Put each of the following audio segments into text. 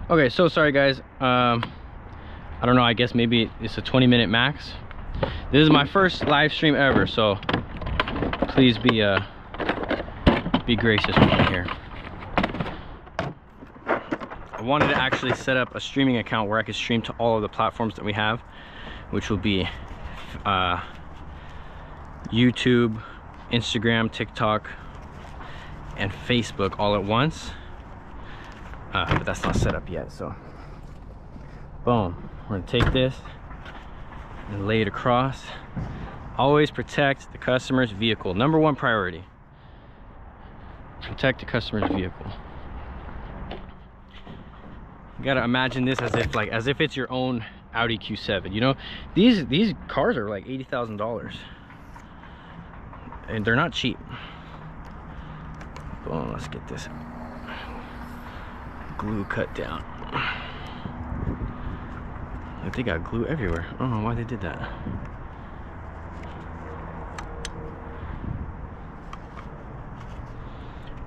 Okay, so sorry guys, I don't know, I guess maybe it's a 20-minute max. This is my first live stream ever, so please be gracious with me here. I wanted to actually set up a streaming account where I could stream to all of the platforms that we have, which will be YouTube, Instagram, TikTok, and Facebook all at once. But that's not set up yet, so boom, we're gonna take this and lay it across. Always protect the customer's vehicle. Number one priority, protect the customer's vehicle. You gotta imagine this as if it's your own Audi Q7. You know, these cars are like $80,000 and they're not cheap. Boom, let's get this glue cut down. Like they got glue everywhere. I don't know why they did that.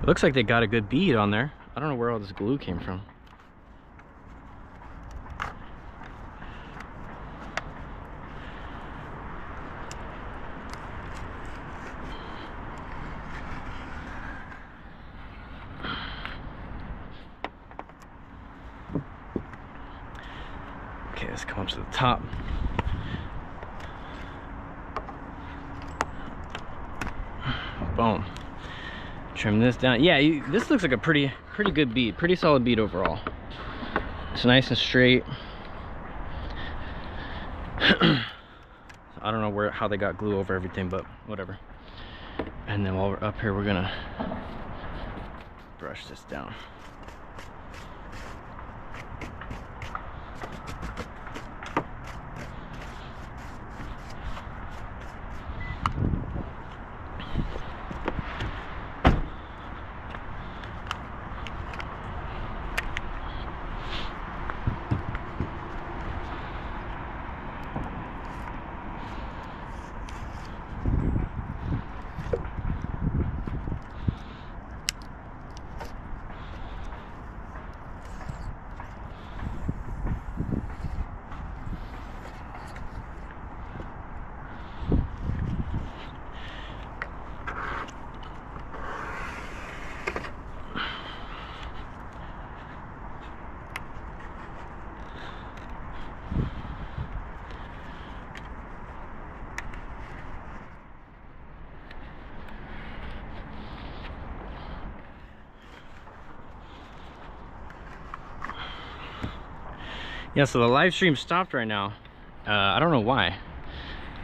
It looks like they got a good bead on there. I don't know where all this glue came from. Okay, let's come up to the top. Boom. Trim this down. Yeah, this looks like a pretty good bead, pretty solid bead overall. It's nice and straight. I don't know how they got glue over everything, but whatever. And then while we're up here, we're gonna brush this down. Yeah, so the live stream stopped right now. I don't know why.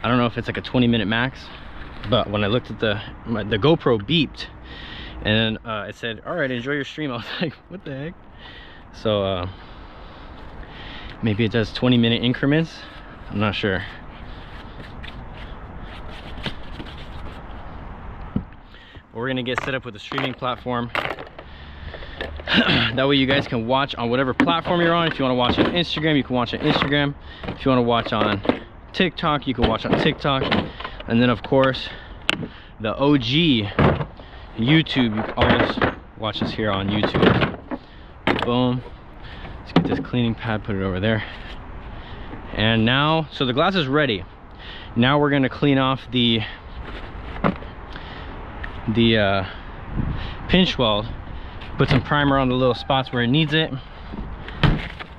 I don't know if it's like a 20-minute max, but when I looked at the GoPro beeped and it said, all right, enjoy your stream. I was like, what the heck? So maybe it does 20-minute increments. I'm not sure. We're gonna get set up with a streaming platform. That way you guys can watch on whatever platform you're on. If you want to watch on Instagram, you can watch on Instagram. If you want to watch on TikTok, you can watch on TikTok. And then of course the OG YouTube, you can always watch us here on YouTube. Boom. Let's get this cleaning pad, put it over there. And now, so the glass is ready. Now we're going to clean off the pinch weld, put some primer on the little spots where it needs it,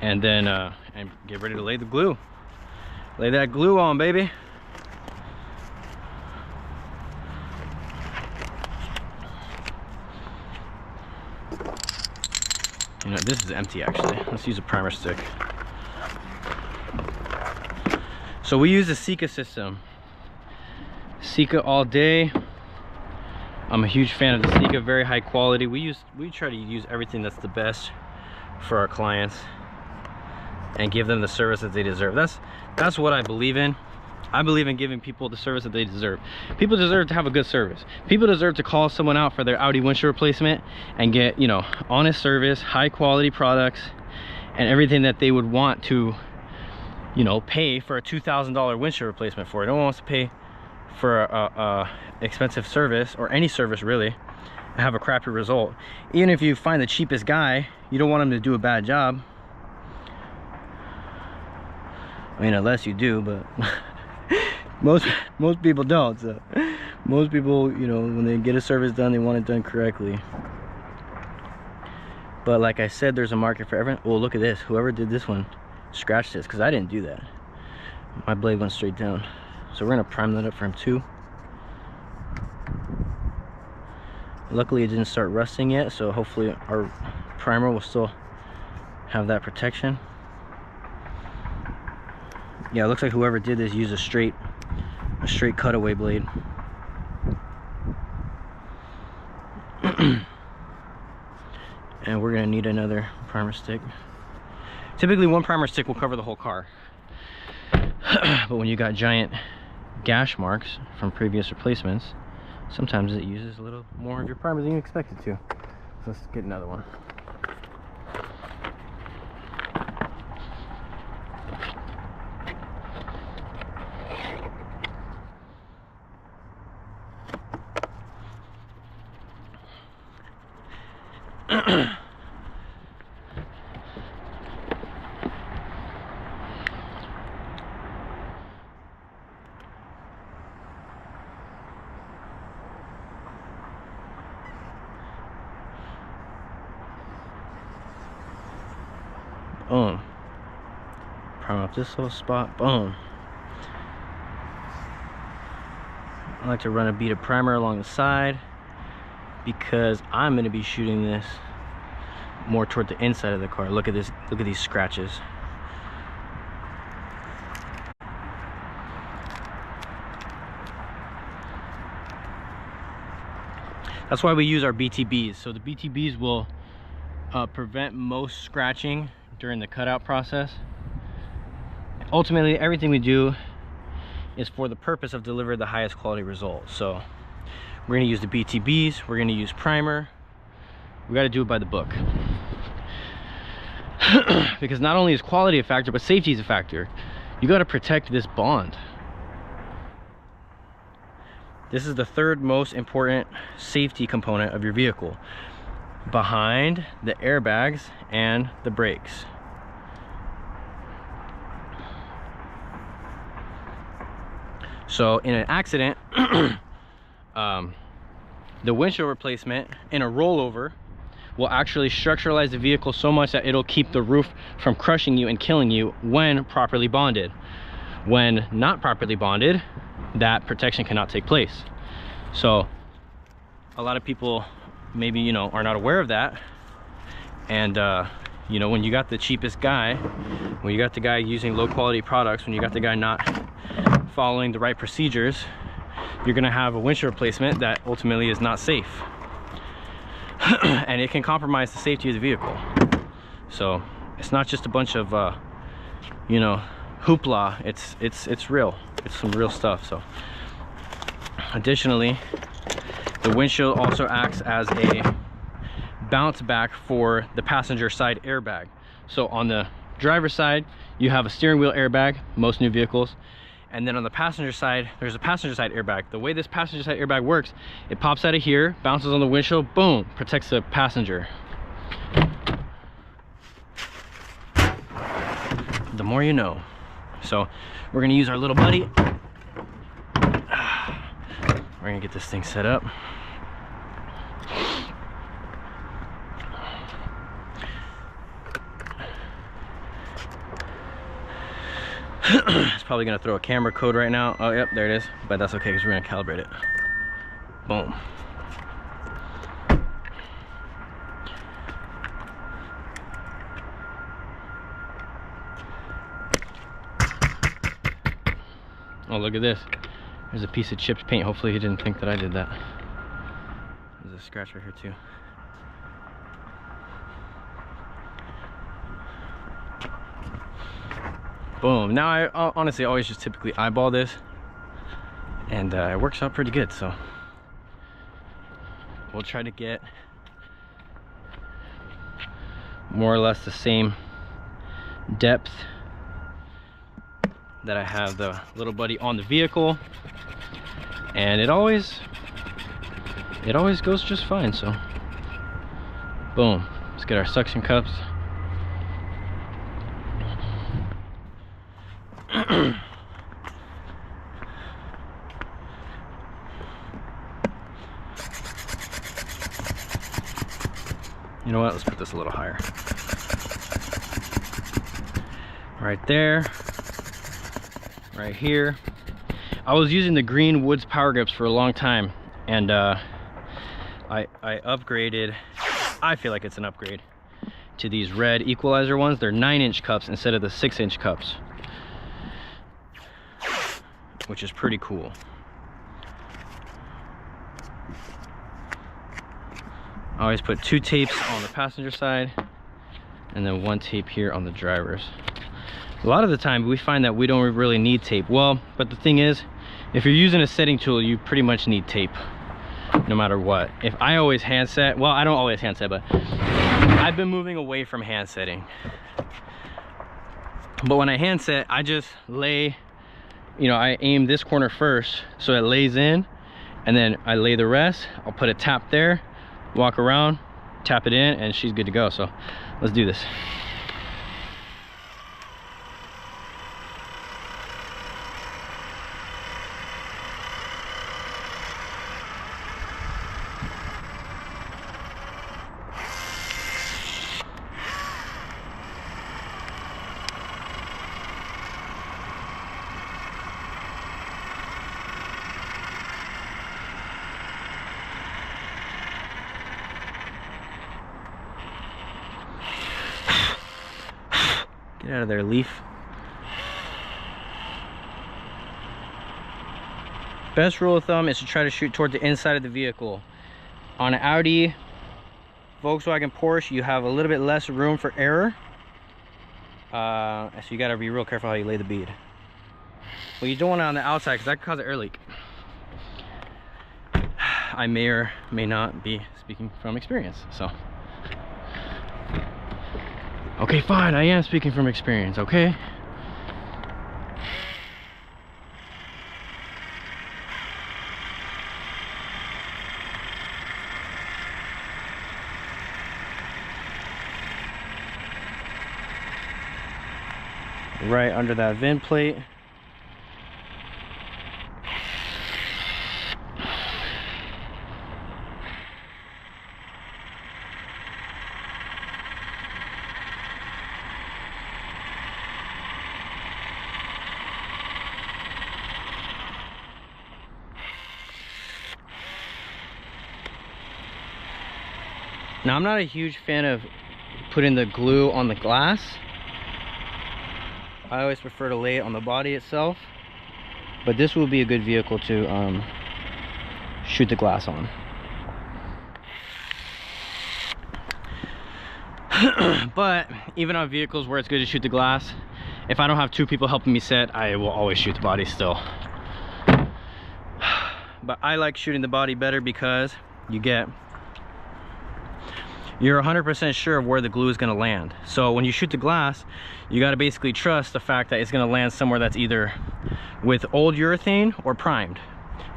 and then and get ready to lay the glue. Lay that glue on, baby. You know, this is empty actually. Let's use a primer stick. So we use the Sika system. Sika all day. I'm a huge fan of the Sika, very high quality. We try to use everything that's the best for our clients and give them the service that they deserve. That's what I believe in. I believe in giving people the service that they deserve. People deserve to have a good service. People deserve to call someone out for their Audi windshield replacement and get, you know, honest service, high quality products, and everything that they would want to, you know, pay for a $2,000 windshield replacement for. No one wants to pay for a expensive service, or any service really, and have a crappy result. Even if you find the cheapest guy, you don't want him to do a bad job. I mean, unless you do, but most people don't. So most people, you know, when they get a service done, they want it done correctly. But like I said, there's a market for everyone. Oh, look at this. Whoever did this one scratched this, because I didn't do that. My blade went straight down. So we're gonna prime that up for him too. Luckily it didn't start rusting yet, so hopefully our primer will still have that protection. Yeah, it looks like whoever did this used a straight cutaway blade. And we're gonna need another primer stick. Typically one primer stick will cover the whole car. But when you got giant gash marks from previous replacements, sometimes it uses a little more of your primer than you expect it to. So let's get another one. Boom. Prime up this little spot. Boom. I like to run a bead of primer along the side because I'm going to be shooting this more toward the inside of the car. Look at this. Look at these scratches. That's why we use our BTBs. So the BTBs will prevent most scratching during the cutout process. Ultimately, everything we do is for the purpose of delivering the highest quality results. So we're going to use the BTBs, we're going to use primer. We got to do it by the book. Because not only is quality a factor, but safety is a factor. You got to protect this bond. This is the third most important safety component of your vehicle, behind the airbags and the brakes. So in an accident, the windshield replacement in a rollover will actually structuralize the vehicle so much that it'll keep the roof from crushing you and killing you when properly bonded. When not properly bonded, that protection cannot take place. So a lot of people maybe, you know, are not aware of that. And you know, when you got the cheapest guy, when you got the guy using low quality products, when you got the guy not following the right procedures, you're gonna have a windshield replacement that ultimately is not safe. And it can compromise the safety of the vehicle. So it's not just a bunch of you know, hoopla. It's real. It's some real stuff. So additionally, the windshield also acts as a bounce back for the passenger side airbag. So on the driver's side, you have a steering wheel airbag, most new vehicles. And then on the passenger side, there's a passenger side airbag. The way this passenger side airbag works, it pops out of here, bounces on the windshield, boom, protects the passenger. The more you know. So we're gonna use our little buddy. We're gonna get this thing set up. It's probably gonna throw a camera code right now. Oh, yep, there it is. But that's okay because we're gonna calibrate it. Boom. Oh, look at this. There's a piece of chipped paint. Hopefully he didn't think that I did that. There's a scratch right here too. Boom. Now I honestly always just typically eyeball this, and it works out pretty good. So we'll try to get more or less the same depth that I have the little buddy on the vehicle, and it always goes just fine. So boom, let's get our suction cups. You know what, let's put this a little higher. Right there, right here. I was using the green Woods power grips for a long time, and I upgraded. I feel like it's an upgrade to these red equalizer ones. They're 9-inch cups instead of the 6-inch cups, which is pretty cool. I always put 2 tapes on the passenger side and then 1 tape here on the driver's. A lot of the time we find that we don't really need tape. Well, but the thing is, if you're using a setting tool, you pretty much need tape no matter what. If I always hand set, well, I don't always hand set, but I've been moving away from hand setting. But when I hand set, I just lay, you know, I aim this corner first so it lays in, and then I lay the rest. I'll put a tap there, walk around, tap it in, and she's good to go. So let's do this. Get out of there, Leaf. Best rule of thumb is to try to shoot toward the inside of the vehicle. On an Audi, Volkswagen, Porsche, you have a little bit less room for error. So you gotta be real careful how you lay the bead. Well, you don't want it on the outside because that could cause an air leak. I may or may not be speaking from experience, so. Okay, fine, I am speaking from experience, okay? Right under that VIN plate. Now, I'm not a huge fan of putting the glue on the glass. I always prefer to lay it on the body itself, but this will be a good vehicle to shoot the glass on. But even on vehicles where it's good to shoot the glass, if I don't have 2 people helping me set, I will always shoot the body still. But I like shooting the body better because you're 100% sure of where the glue is going to land. So when you shoot the glass, you got to basically trust the fact that it's going to land somewhere that's either with old urethane or primed.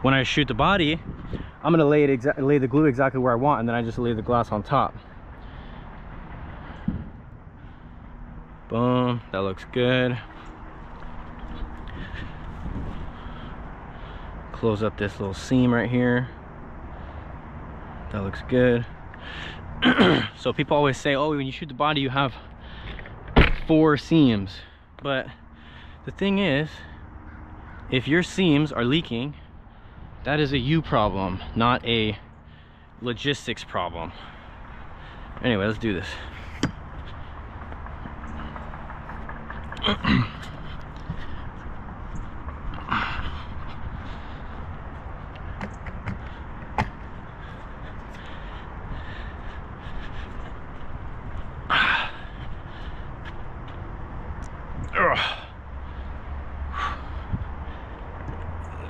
When I shoot the body, I'm going to lay the glue exactly where I want, and then I just lay the glass on top. Boom, that looks good. Close up this little seam right here. That looks good. So people always say, oh, when you shoot the body you have 4 seams, but the thing is, if your seams are leaking, that is a you problem, not a logistics problem. Anyway, let's do this.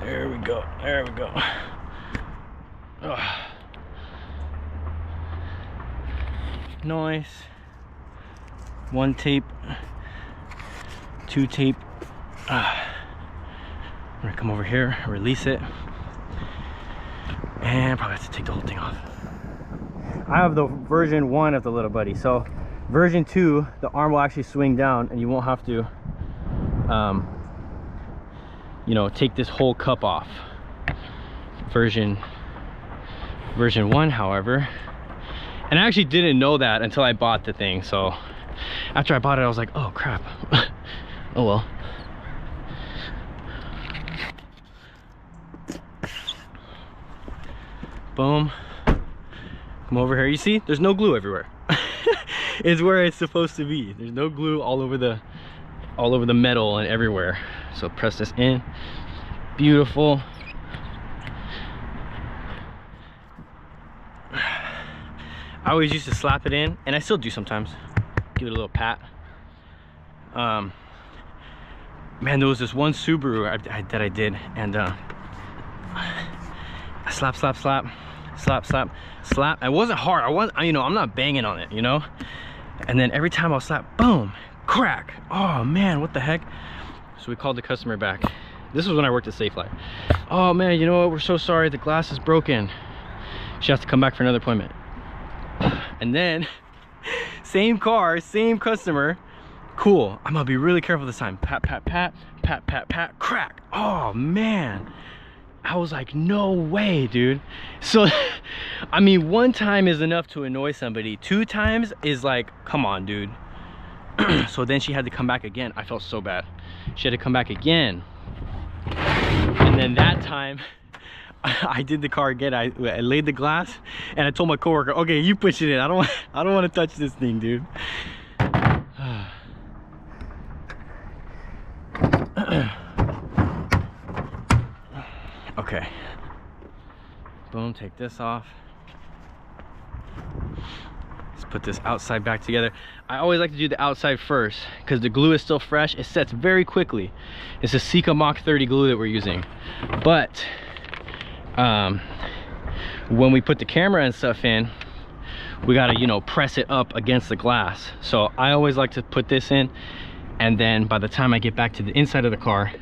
There we go, there we go. Nice. 1 tape, 2 tape. I'm gonna come over here, release it, and probably have to take the whole thing off. I have the version 1 of the little buddy, so version 2, the arm will actually swing down and you won't have to you know, take this whole cup off. Version 1, however, and I actually didn't know that until I bought the thing. So after I bought it, I was like, oh crap. Oh well. Boom. Come over here. You see, there's no glue everywhere. It's where it's supposed to be. There's no glue all over the metal and everywhere. So press this in. Beautiful. I always used to slap it in, and I still do sometimes. Give it a little pat. Man, there was this one Subaru that I did, and I slap, slap, slap, slap, slap, slap. It wasn't hard. You know, I'm not banging on it, you know. And then every time I'll slap, boom, crack. Oh man, what the heck? So we called the customer back. This was when I worked at Safelite. Oh man, you know what? We're so sorry. The glass is broken. She has to come back for another appointment. And then, same car, same customer. Cool, I'm gonna be really careful this time. Pat, pat, pat, pat, pat, pat, crack. Oh man. I was like, no way, dude. So, I mean, 1 time is enough to annoy somebody. 2 times is like, come on, dude. So then she had to come back again. I felt so bad. She had to come back again. And then that time, I did the car again. I laid the glass, and I told my coworker, "Okay, you push it in. I don't want to touch this thing, dude." Okay. Boom. Take this off. Let's put this outside back together. I always like to do the outside first because the glue is still fresh. It sets very quickly. It's a Sika Mach 30 glue that we're using, but when we put the camera and stuff in, we gotta, you know, press it up against the glass. So I always like to put this in, and then by the time I get back to the inside of the car,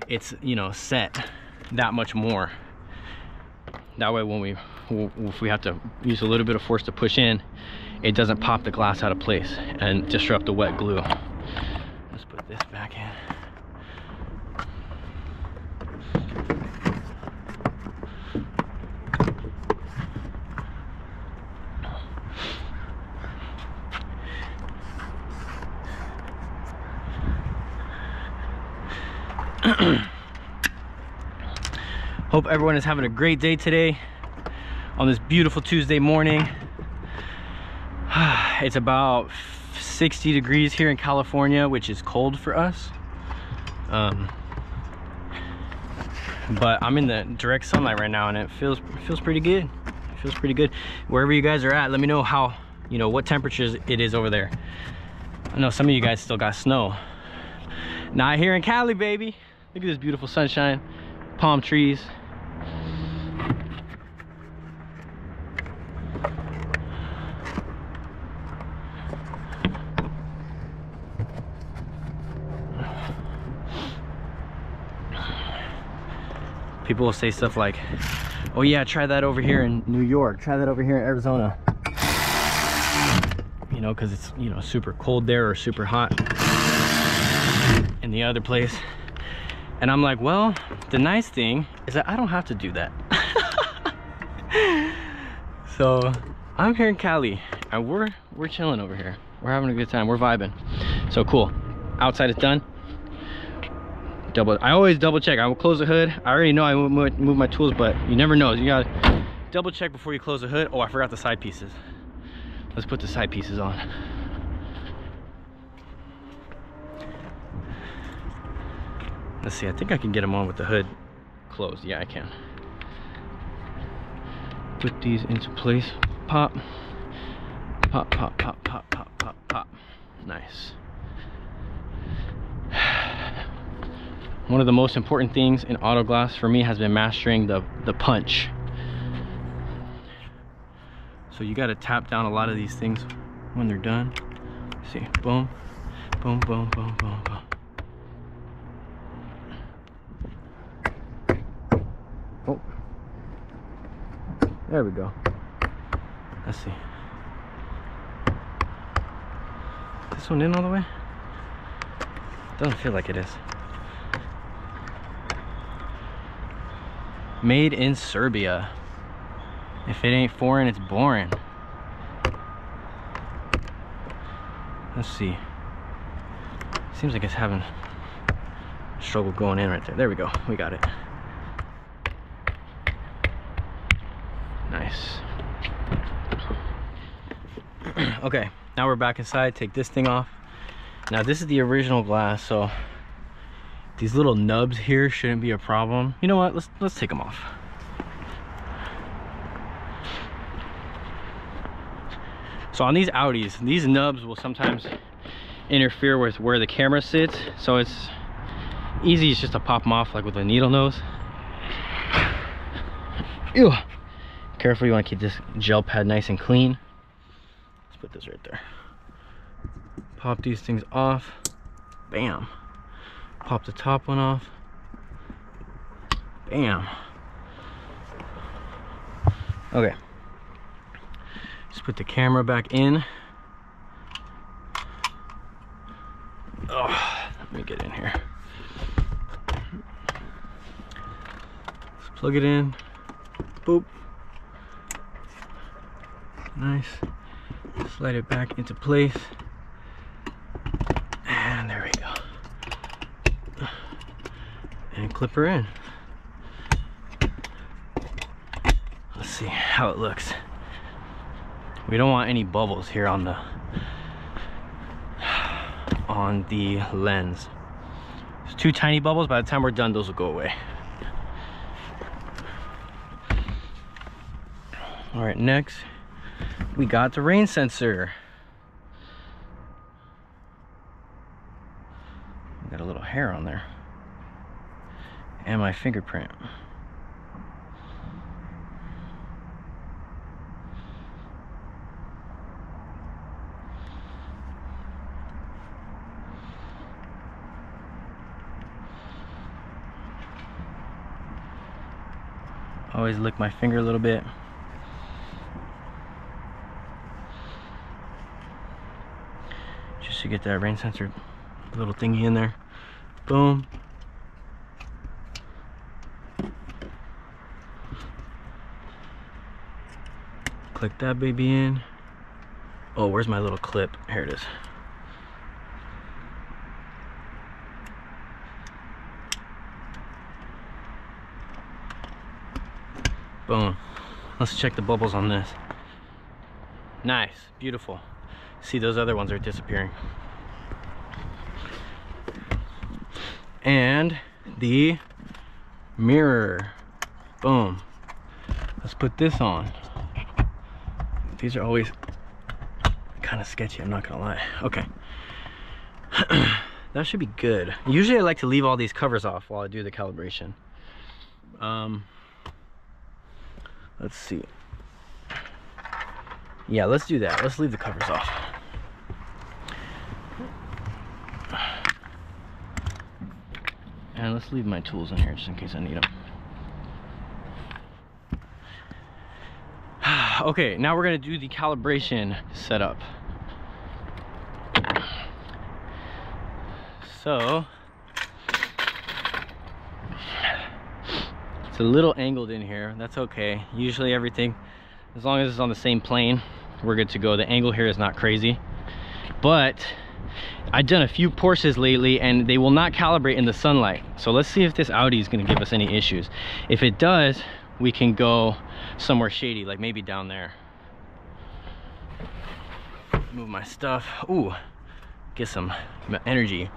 it's, you know, set that much more. That way when if we have to use a little bit of force to push in, it doesn't pop the glass out of place and disrupt the wet glue. Let's put this back in. Hope everyone is having a great day today on this beautiful Tuesday morning. It's about 60 degrees here in California, which is cold for us. But I'm in the direct sunlight right now, and it feels pretty good. It feels pretty good. Wherever you guys are at, let me know how, you know, what temperatures it is over there. I know some of you guys still got snow. Not here in Cali, baby. Look at this beautiful sunshine, palm trees. People will say stuff like, oh yeah, try that over here in New York, try that over here in Arizona. You know, because it's, you know, super cold there or super hot in the other place. And I'm like, well, the nice thing is that I don't have to do that. So I'm here in Cali, and we're chilling over here. We're having a good time. We're vibing. So cool. Outside is done. I always double check. I will close the hood. I already know I will move my tools, but you never know. You gotta double check before you close the hood. Oh, I forgot the side pieces. Let's put the side pieces on. Let's see, I think I can get them on with the hood closed. Yeah, I can. Put these into place. Pop. Pop, pop, pop, pop, pop, pop, pop. Nice. One of the most important things in auto glass for me has been mastering the punch. So you gotta tap down a lot of these things when they're done. See, boom, boom, boom, boom, boom, boom. Oh, there we go. Let's see. Is this one in all the way? Doesn't feel like it is. Made in Serbia. If it ain't foreign, it's boring. Let's see. Seems like it's having struggle going in right there. There we go. We got it. Nice. Okay, now we're back inside. Take this thing off. Now this is the original glass, so these little nubs here shouldn't be a problem. You know what? Let's take them off. So on these Audis, these nubs will sometimes interfere with where the camera sits, so it's easy. It's just to pop them off like with a needle nose. Ew. Careful, you want to keep this gel pad nice and clean. Let's put this right there. Pop these things off. Bam. Pop the top one off. Bam. Okay. Just put the camera back in. Oh, let me get in here. Let's plug it in. Boop. Nice. Slide it back into place. And there we go. And clip her in. Let's see how it looks. We don't want any bubbles here on the lens. There's 2 tiny bubbles. By the time we're done, those will go away. All right, next we got the rain sensor. Got a little hair on there. And my fingerprint. Always lick my finger a little bit. Just to get that rain sensor little thingy in there. Boom. Click that baby in. Oh, where's my little clip? Here it is. Boom. Let's check the bubbles on this. Nice, beautiful. See, those other ones are disappearing. And the mirror. Boom. Let's put this on. These are always kind of sketchy, I'm not gonna lie. Okay. That should be good. Usually I like to leave all these covers off while I do the calibration. Let's see. Yeah, let's do that. Let's leave the covers off. And let's leave my tools in here just in case I need them. Okay, now we're gonna do the calibration setup. So, it's a little angled in here. That's okay. Usually everything, as long as it's on the same plane, we're good to go. The angle here is not crazy. But I've done a few Porsches lately and they will not calibrate in the sunlight. So let's see if this Audi is going to give us any issues. If it does, we can go somewhere shady, like maybe down there. Move my stuff. Ooh, get some energy.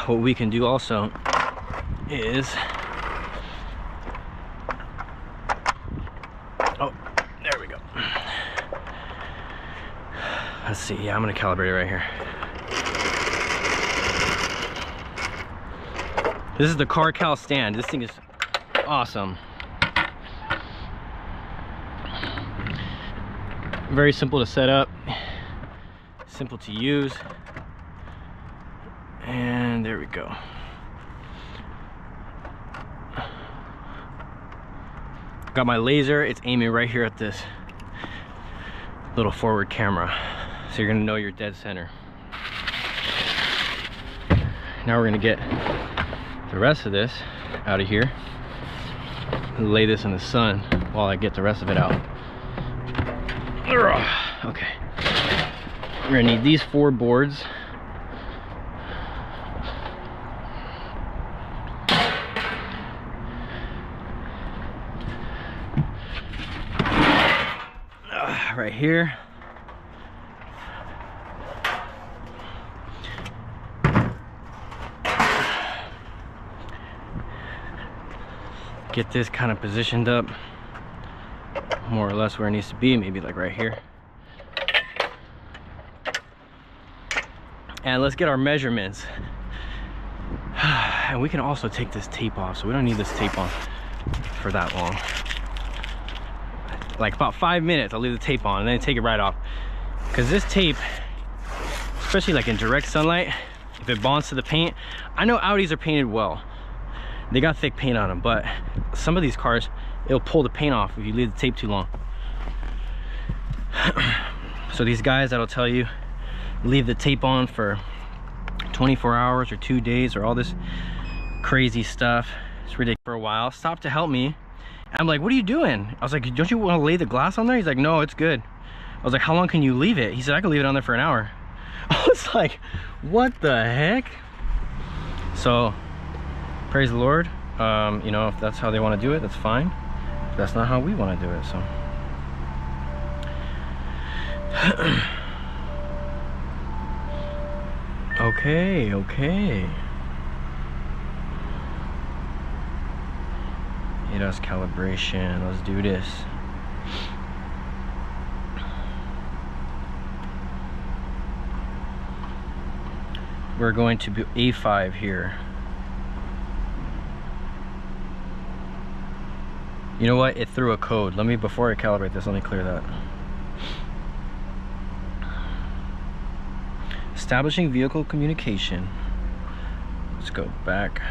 What we can do also is, oh, there we go. Let's see. Yeah, I'm gonna calibrate it right here. This is the CarCal stand. This thing is awesome. Very simple to set up, simple to use, and there we go. Got my laser, it's aiming right here at this little forward camera, so you're gonna know your dead center. Now we're gonna get the rest of this out of here and lay this in the sun while I get the rest of it out. Okay, we're gonna need these 4 boards. Right here. Get this kind of positioned up more or less where it needs to be, maybe like right here. And let's get our measurements. And we can also take this tape off, so we don't need this tape on for that long. Like about 5 minutes, I'll leave the tape on and then take it right off. Because this tape, especially like in direct sunlight, if it bonds to the paint, I know Audis are painted well. They got thick paint on them, but some of these cars, it'll pull the paint off if you leave the tape too long. So these guys that'll tell you, leave the tape on for 24 hours or 2 days or all this crazy stuff. It's ridiculous. For a while, stopped to help me. I'm like, what are you doing? I was like, don't you want to lay the glass on there? He's like, no, it's good. I was like, how long can you leave it? He said, I can leave it on there for an hour. I was like, what the heck? So, praise the Lord. You know, if that's how they want to do it, that's fine. But that's not how we want to do it, so. Okay. ADAS calibration, let's do this. We're going to be A5 here. You know what? It threw a code. Let me, before I calibrate this, let me clear that. Establishing vehicle communication. Let's go back.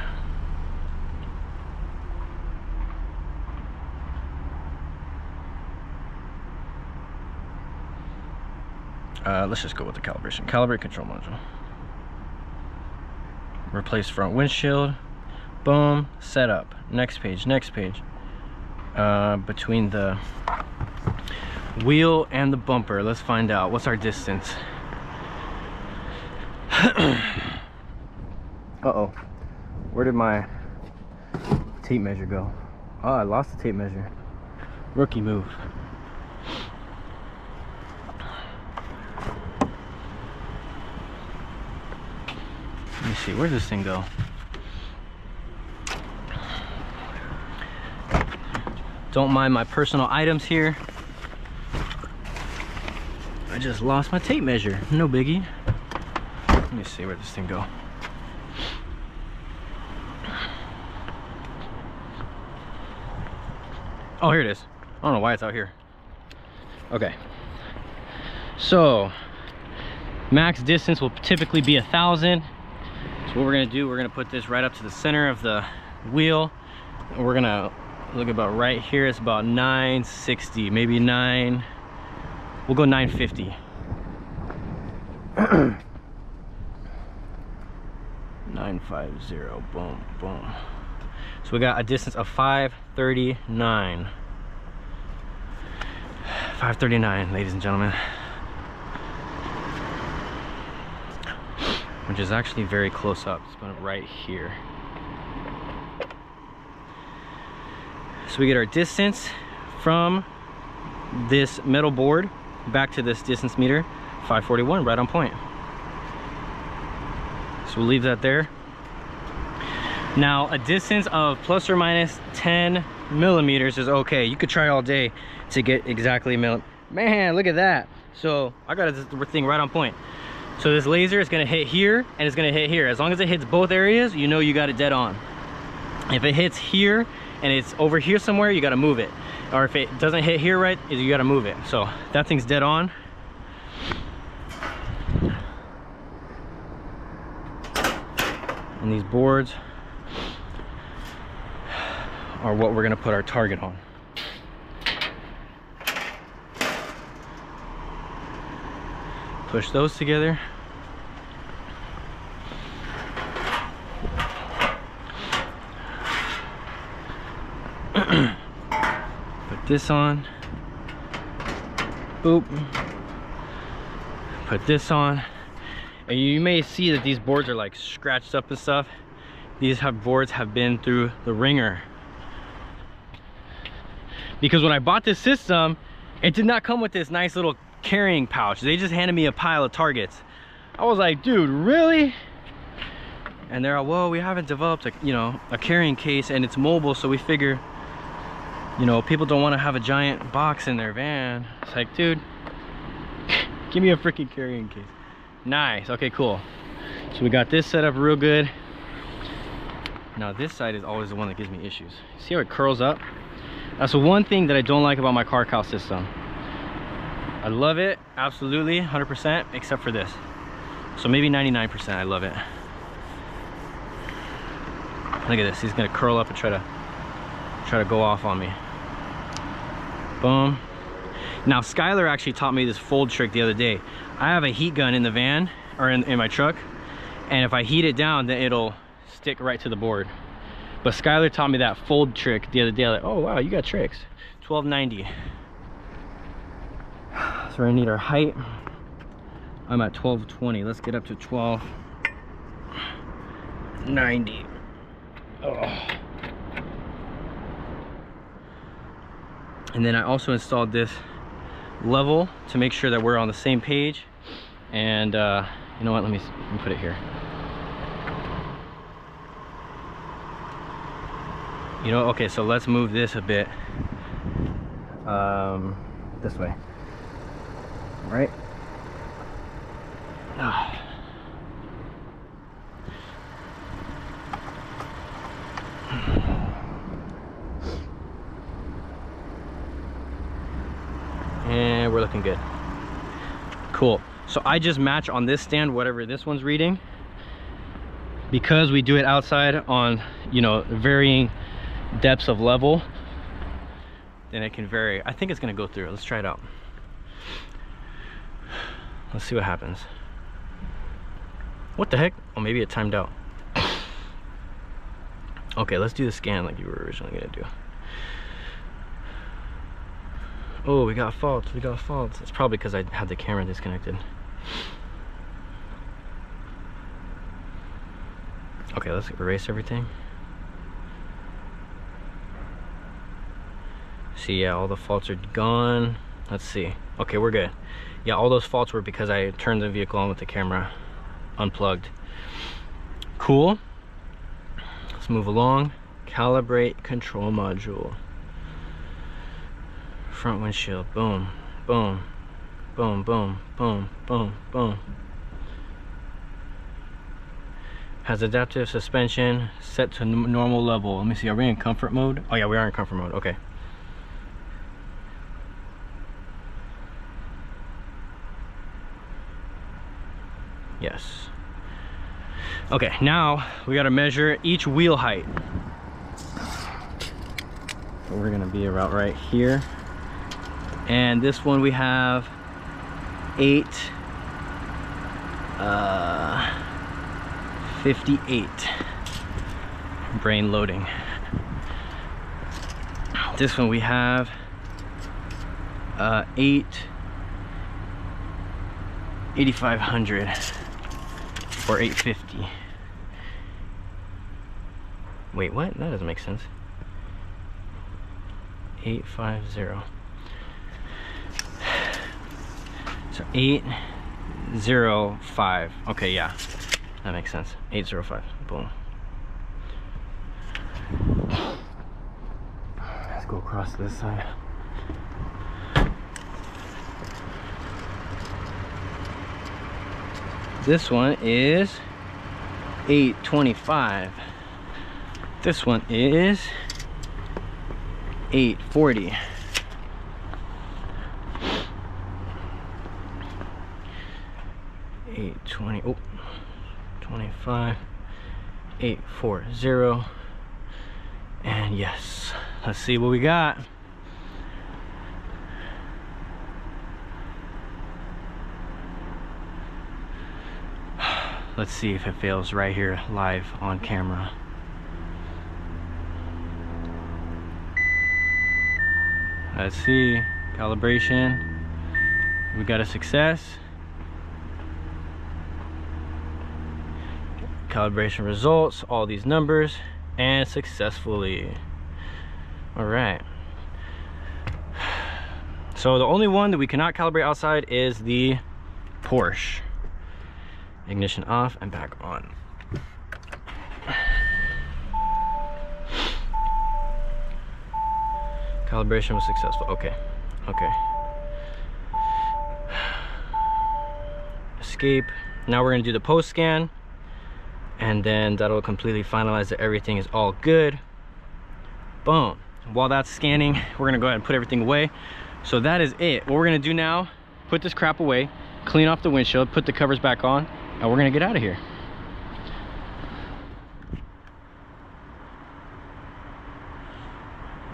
Let's just go with the calibration. Calibrate control module. Replace front windshield. Boom. Setup. Next page. Next page. Between the wheel and the bumper, let's find out what's our distance. Uh-oh. Where did my tape measure go? Oh, I lost the tape measure. Rookie move. Let me see, where does this thing go? Don't mind my personal items here. I just lost my tape measure. No biggie. Let me see where this thing go. Oh, here it is. I don't know why it's out here. Okay. So, max distance will typically be 1,000. So what we're gonna do, we're gonna put this right up to the center of the wheel. And we're gonna look about right here. It's about 960, maybe 9. We'll go 950. 950, boom, boom. So we got a distance of 539. 539, ladies and gentlemen. Which is actually very close up. It's about right here. So we get our distance from this metal board back to this distance meter, 541, right on point. So we'll leave that there. Now, a distance of plus or minus 10 millimeters is okay. You could try all day to get exactly man, look at that. So I got this thing right on point. So this laser is gonna hit here and it's gonna hit here. As long as it hits both areas, you know you got it dead on. If it hits here and it's over here somewhere, you got to move it. Or if it doesn't hit here right, you got to move it. So that thing's dead on. And these boards are what we're gonna put our target on. Push those together. Put this on. Boop. Put this on. And you may see that these boards are like scratched up and stuff. These boards have been through the ringer. Because when I bought this system, it did not come with this nice little carrying pouch. They just handed me a pile of targets. I was like, dude, really? And they're like, well, we haven't developed a carrying case, and it's mobile, so we figure, people don't want to have a giant box in their van. It's like, dude, give me a freaking carrying case. Nice. Okay, cool. So we got this set up real good. Now this side is always the one that gives me issues. See how it curls up? That's the one thing that I don't like about my car cow system. I love it, absolutely, 100%, except for this. So maybe 99% I love it. Look at this, he's gonna curl up and try to go off on me. Boom. Now Skylar actually taught me this fold trick the other day. I have a heat gun in the van, or in my truck, and if I heat it down, then it'll stick right to the board. But Skylar taught me that fold trick the other day. I'm like, oh wow, you got tricks. 1290. So we're gonna need our height. I'm at 1220. Let's get up to 1290. Oh. And then I also installed this level to make sure that we're on the same page. And you know what, let me put it here. Okay, so let's move this a bit this way, right? And we're looking good. Cool. So I just match on this stand whatever this one's reading, because we do it outside on varying depths of level, then it can vary. I think it's gonna go through. Let's try it out. Let's see what happens. What the heck? Oh, maybe it timed out. Okay, let's do the scan like you were originally gonna do. Oh, we got faults. It's probably because I had the camera disconnected. Okay, let's erase everything. See, yeah, all the faults are gone. Let's see. Okay, we're good. Yeah, all those faults were because I turned the vehicle on with the camera unplugged. Cool. Let's move along. Calibrate control module. Front windshield. Boom, boom, boom, boom, boom, boom, boom. Has adaptive suspension set to normal level. Let me see, are we in comfort mode? Oh yeah, we are in comfort mode. Okay. Yes. Okay, now we got to measure each wheel height. So we're gonna be about right here. And this one we have 858. Brain loading. This one we have 8,500 or 850. Wait, what? That doesn't make sense. 850. So 805. Okay, yeah, that makes sense. 805. Boom. Let's go across this side. This one is 825. This one is 840. 820. Oh, 25. 840. And yes, let's see what we got. Let's see if it fails right here live on camera. Let's see, calibration. We got a success. Calibration results, all these numbers, and successfully. All right. So the only one that we cannot calibrate outside is the Porsche. Ignition off and back on. Calibration was successful. Okay. Okay. Escape. Now we're gonna do the post scan, and then that'll completely finalize that everything is all good. Boom. While that's scanning, we're gonna go ahead and put everything away. So that is it. What we're gonna do now, put this crap away, clean off the windshield, put the covers back on, and we're gonna get out of here.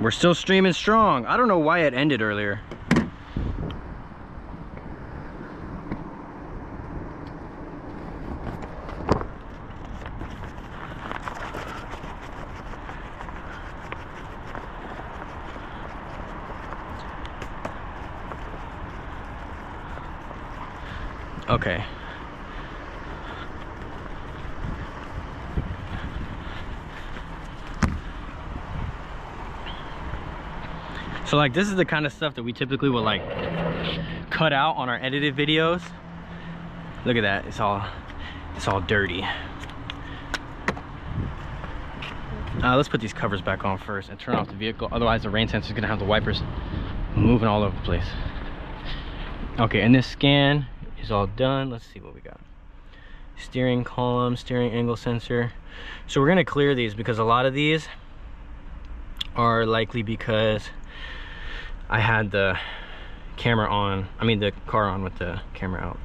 We're still streaming strong. I don't know why it ended earlier. Okay. So like, this is the kind of stuff that we typically will like cut out on our edited videos. Look at that, it's all dirty. Let's put these covers back on first and turn off the vehicle, otherwise the rain sensor is gonna have the wipers moving all over the place. Okay, and this scan is all done. Let's see what we got. Steering column, steering angle sensor. So we're gonna clear these because a lot of these are likely because I had the camera on, I mean the car on with the camera out.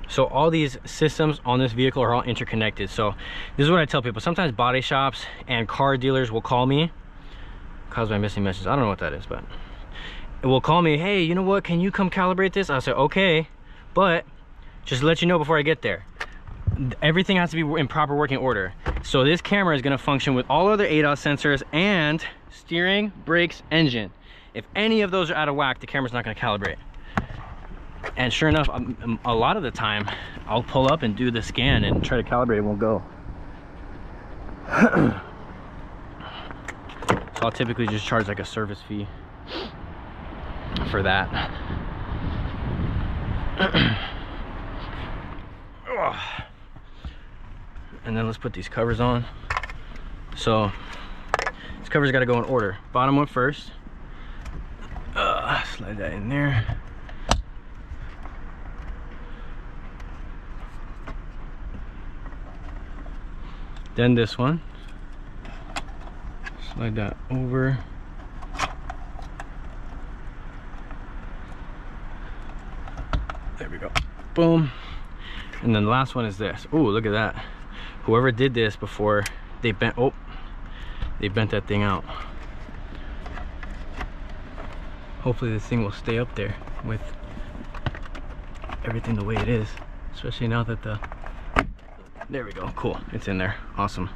So all these systems on this vehicle are all interconnected. So this is what I tell people. Sometimes body shops and car dealers will call me, cause my missing message, I don't know what that is, but it will call me, hey, you know what, can you come calibrate this? I'll say, okay, but just to let you know before I get there, everything has to be in proper working order. So this camera is gonna function with all other ADAS sensors and steering, brakes, engine. If any of those are out of whack, the camera's not gonna calibrate. And sure enough, a lot of the time, I'll pull up and do the scan and try to calibrate, it won't go. So I'll typically just charge like a service fee for that. And then let's put these covers on. So these covers got to go in order. Bottom one first. Slide that in there. Then this one. Slide that over. There we go. Boom. And then the last one is this. Oh, look at that. Whoever did this before, they bent, oh, they bent that thing out. Hopefully this thing will stay up there with everything the way it is, especially now that the, there we go, cool, it's in there, awesome.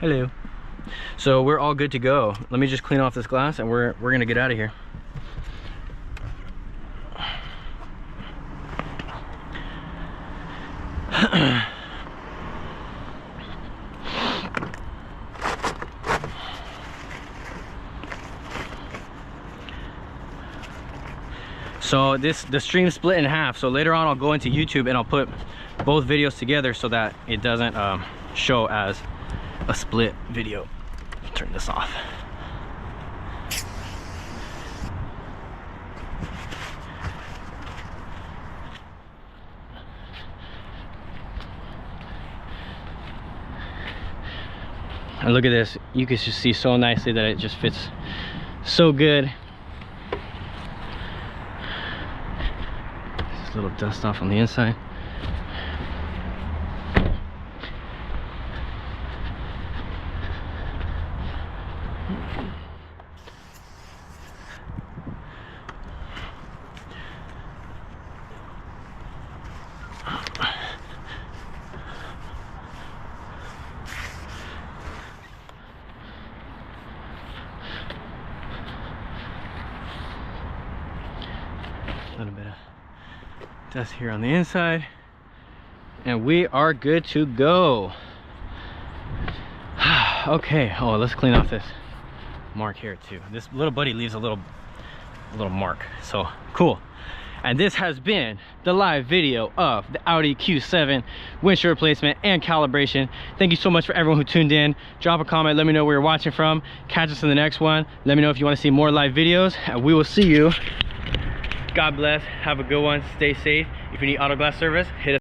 Hello. So we're all good to go. Let me just clean off this glass and we're gonna get out of here. So the stream split in half. So later on I'll go into YouTube and I'll put both videos together so that it doesn't show as a split video. Turn this off. And look at this, you can just see so nicely that it just fits so good. Just a little dust off on the inside. A little bit of dust here on the inside, and we are good to go. Okay, oh, let's clean off this mark here too. This little buddy leaves a little mark, so cool. And this has been the live video of the Audi Q7 windshield replacement and calibration. Thank you so much for everyone who tuned in. Drop a comment, let me know where you're watching from. Catch us in the next one. Let me know if you want to see more live videos, and we will see you. God bless, have a good one, stay safe. If you need auto glass service, hit us.